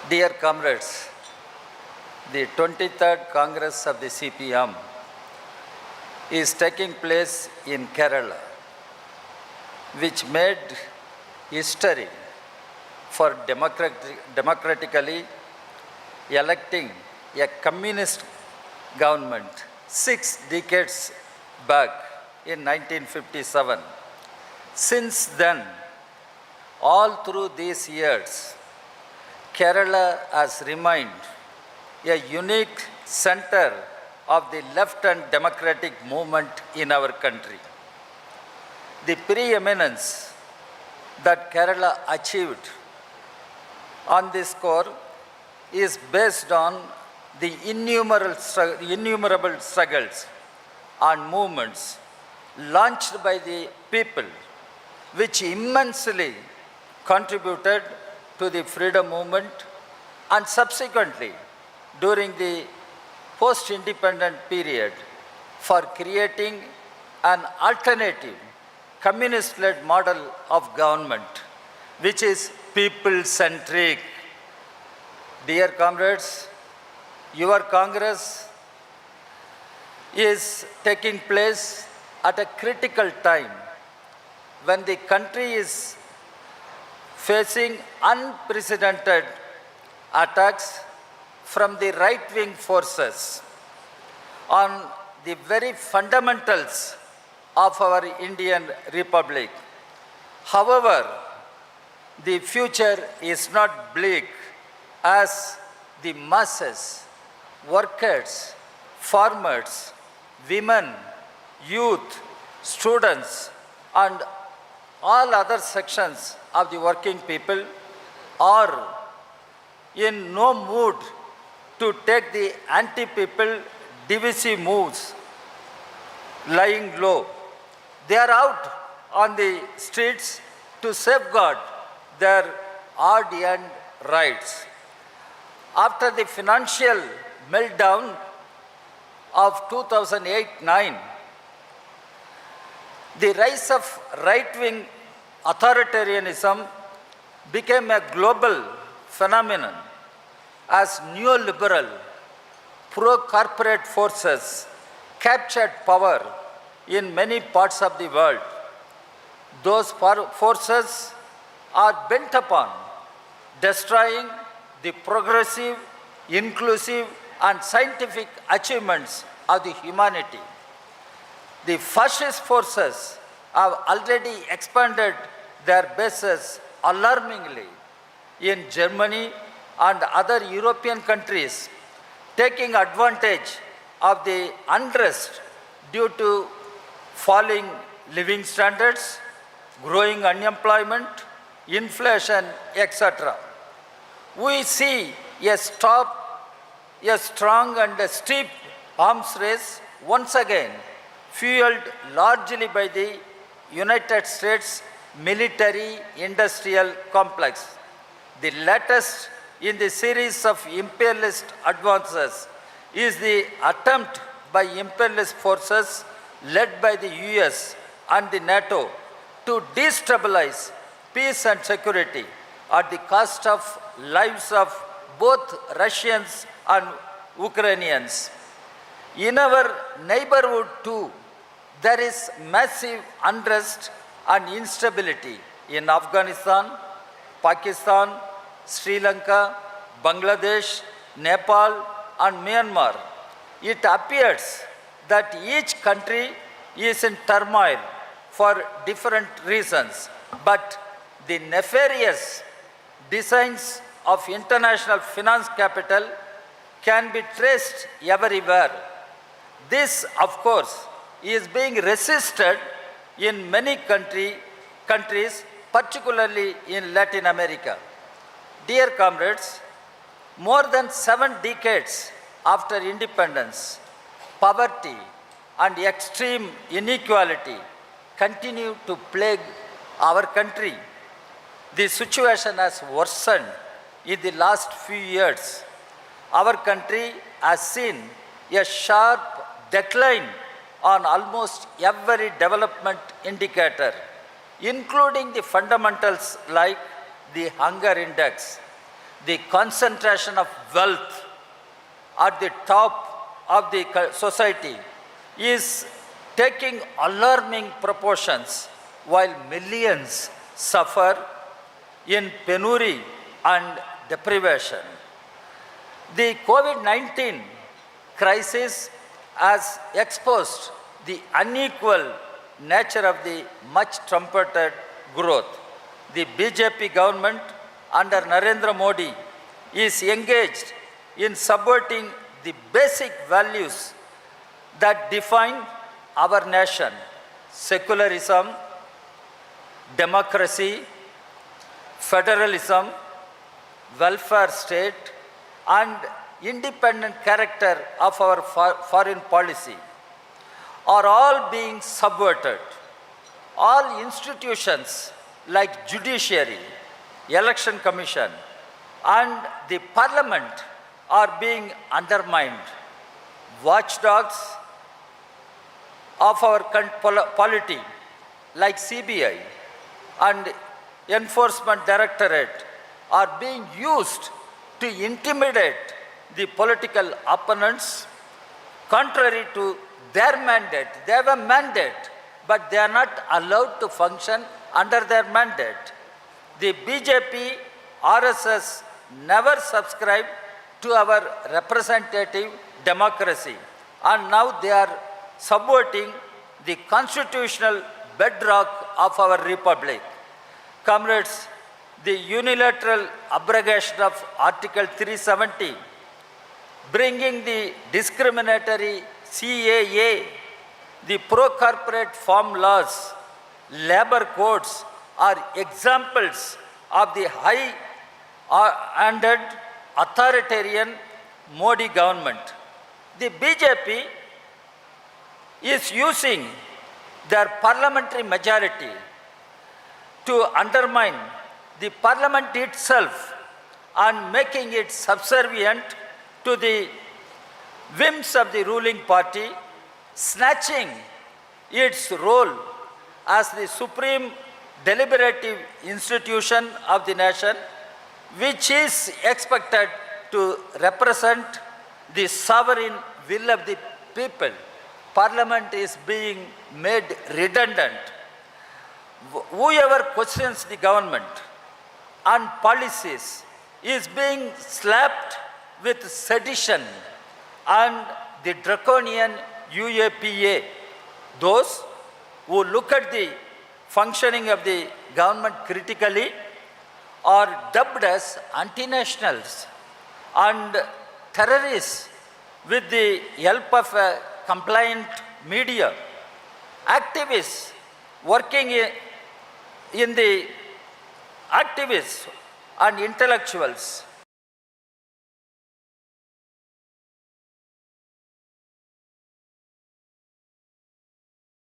Dear comrades, the 23rd Congress of the CPIM is taking place in Kerala, which made history for democratically electing a communist government 6 decades back in 1957. Since then, all through these years, Kerala has remained a unique center of the left and democratic movement in our country. The preeminence that Kerala achieved on this score is based on the innumerable struggles and movements launched by the people, which immensely contributed to the freedom movement and subsequently during the post-independent period for creating an alternative communist-led model of government, which is people-centric. Dear comrades, your Congress is taking place at a critical time when the country is facing unprecedented attacks from the right-wing forces on the very fundamentals of our Indian Republic. However, the future is not bleak as the masses, workers, farmers, women, youth, students, and all other sections of the working people are in no mood to take the anti-people divisive moves lying low. They are out on the streets to safeguard their hard-earned rights. After the financial meltdown of 2008-9, the rise of right-wing authoritarianism became a global phenomenon as neoliberal, pro-corporate forces captured power in many parts of the world. Those forces are bent upon destroying the progressive, inclusive, and scientific achievements of the humanity. The fascist forces have already expanded their bases alarmingly in Germany and other European countries, taking advantage of the unrest due to falling living standards, growing unemployment, inflation, etc. We see a strong and a steep arms race once again, fueled largely by the United States military-industrial complex. The latest in the series of imperialist advances is the attempt by imperialist forces led by the US and the NATO to destabilize peace and security at the cost of lives of both Russians and Ukrainians. In our neighborhood too, there is massive unrest and instability in Afghanistan, Pakistan, Sri Lanka, Bangladesh, Nepal, and Myanmar. It appears that each country is in turmoil for different reasons, but the nefarious designs of international finance capital can be traced everywhere. This, of course, is being resisted in many countries, particularly in Latin America. Dear comrades, more than 7 decades after independence, poverty and extreme inequality continue to plague our country. The situation has worsened in the last few years. Our country has seen a sharp decline on almost every development indicator, including the fundamentals like the hunger index, the concentration of wealth at the top of the society is taking alarming proportions while millions suffer in penury and deprivation. The COVID-19 crisis has exposed the unequal nature of the much trumpeted growth. The BJP government under Narendra Modi is engaged in subverting the basic values that define our nation: secularism, democracy, federalism, welfare state, and independent character of our foreign policy are all being subverted. All institutions like judiciary, election commission, and the parliament are being undermined. Watchdogs of our polity like CBI and Enforcement Directorate are being used to intimidate the political opponents contrary to their mandate. They have a mandate, but they are not allowed to function under their mandate. The BJP, RSS never subscribed to our representative democracy, and now they are subverting the constitutional bedrock of our republic. Comrades, the unilateral abrogation of Article 370, bringing the discriminatory CAA, the pro-corporate farm laws, labor codes are examples of the high-handed authoritarian Modi government. The BJP is using their parliamentary majority to undermine the parliament itself and making it subservient to the whims of the ruling party, snatching its role as the supreme deliberative institution of the nation, which is expected to represent the sovereign will of the people. Parliament is being made redundant. Whoever questions the government and policies is being slapped with sedition and the draconian UAPA. Those who look at the functioning of the government critically are dubbed as anti-nationals and terrorists with the help of a compliant media. Activists working in the activists and intellectuals